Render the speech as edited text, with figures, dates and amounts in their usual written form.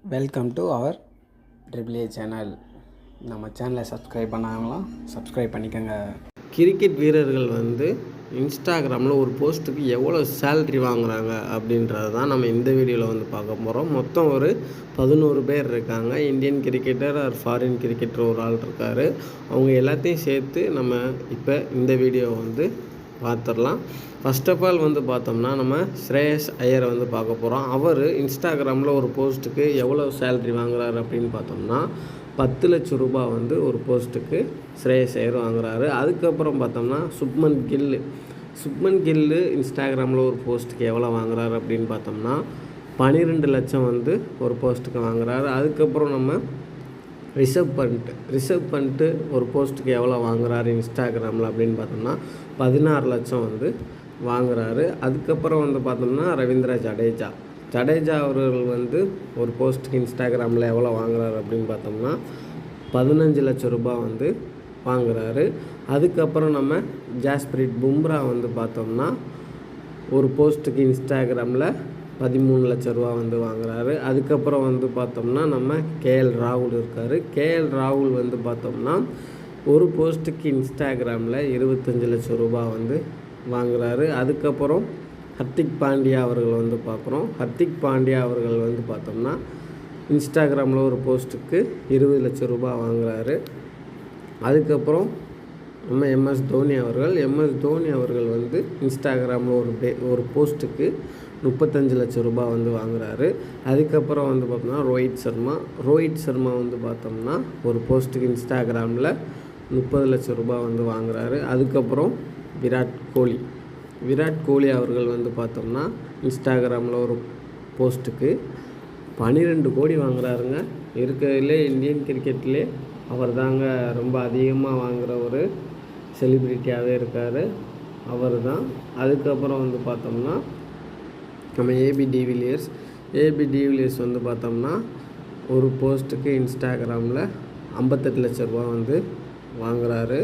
Welcome to our triple A channel. நம்ம சேனலை subscribe பண்ணாங்களாம், சப்ஸ்கிரைப் பண்ணிக்கோங்க. கிரிக்கெட் வீரர்கள் இன்ஸ்டாகிராமில் ஒரு போஸ்ட்டுக்கு எவ்வளோ சேல்ரி வாங்குகிறாங்க அப்படின்றது தான் நம்ம இந்த வீடியோவில் பார்க்க போகிறோம். மொத்தம் ஒரு 11 பேர் இருக்காங்க. Indian cricketer or foreign cricketer ஒரு ஆள் இருக்கார். அவங்க எல்லாத்தையும் சேர்த்து நம்ம இப்போ இந்த வீடியோ பார்த்துடலாம். ஃபர்ஸ்ட் ஆஃப் ஆல் பார்த்தோம்னா நம்ம ஸ்ரேயஸ் ஐயரை பார்க்க போகிறோம். அவர் இன்ஸ்டாகிராமில் ஒரு போஸ்ட்டுக்கு எவ்வளோ சேல்ரி வாங்குறாரு அப்படின்னு பார்த்தோம்னா 10 லட்சம் ரூபாய் ஒரு போஸ்ட்டுக்கு ஸ்ரேயஸ் ஐயர் வாங்குறாரு. அதுக்கப்புறம் பார்த்தோம்னா சுப்மன் கில்லு இன்ஸ்டாகிராமில் ஒரு போஸ்ட்டுக்கு எவ்வளோ வாங்குறாரு அப்படின்னு பார்த்தோம்னா 12 லட்சம் ஒரு போஸ்ட்டுக்கு வாங்குறாரு. அதுக்கப்புறம் நம்ம ரிஷப் பண்ணிட்டு ஒரு போஸ்ட்டுக்கு எவ்வளோ வாங்குறாரு இன்ஸ்டாகிராமில் அப்படின்னு பார்த்தோம்னா 16 லட்சம் வாங்குறாரு. அதுக்கப்புறம் பார்த்தோம்னா ரவீந்திர ஜடேஜா அவர்கள் ஒரு போஸ்ட்டுக்கு இன்ஸ்டாகிராமில் எவ்வளோ வாங்குறாரு அப்படின்னு பார்த்தோம்னா 15 லட்சம் ரூபாய் வாங்குறாரு. அதுக்கப்புறம் நம்ம ஜாஸ்பிரிட் பும்ரா பார்த்தோம்னா ஒரு போஸ்ட்டுக்கு இன்ஸ்டாகிராமில் 13 லட்சம் ரூபா வாங்குறாரு. அதுக்கப்புறம் பார்த்தோம்னா நம்ம கேஎல் ராகுல் இருக்கார். கேஎல் ராகுல் பார்த்தோம்னா ஒரு போஸ்ட்டுக்கு இன்ஸ்டாகிராமில் 25 லட்சம் ரூபா வாங்குறாரு. அதுக்கப்புறம் ஹர்திக் பாண்டியா அவர்கள் பார்க்குறோம். ஹர்திக் பாண்டியா அவர்கள் பார்த்தோம்னா இன்ஸ்டாகிராமில் ஒரு போஸ்ட்டுக்கு 20 லட்சம் ரூபா வாங்குறாரு. அதுக்கப்புறம் நம்ம எம்எஸ் தோனி அவர்கள் இன்ஸ்டாகிராமில் ஒரு போஸ்ட்டுக்கு 35 லட்சம் ரூபாய் வாங்குறாரு. அதுக்கப்புறம் பார்த்தோம்னா ரோஹித் சர்மா பார்த்தோம்னா ஒரு போஸ்ட்டுக்கு இன்ஸ்டாகிராமில் 30 லட்சம் ரூபாய் வாங்குறாரு. அதுக்கப்புறம் விராட் கோலி அவர்கள் பார்த்தோம்னா இன்ஸ்டாகிராமில் ஒரு போஸ்ட்டுக்கு 12 கோடி வாங்குறாருங்க. இருக்கிறதுலே இந்தியன் கிரிக்கெட்லேயே அவர் தாங்க ரொம்ப அதிகமாக வாங்குகிற ஒரு செலிப்ரிட்டியாகவே இருக்கார், அவர் தான். அதுக்கப்புறம் பார்த்தோம்னா நம்ம ஏபி டிவிலியர்ஸ் பார்த்தோம்னா ஒரு போஸ்ட்டுக்கு இன்ஸ்டாகிராமில் 58 லட்ச ரூபா வாங்குறாரு.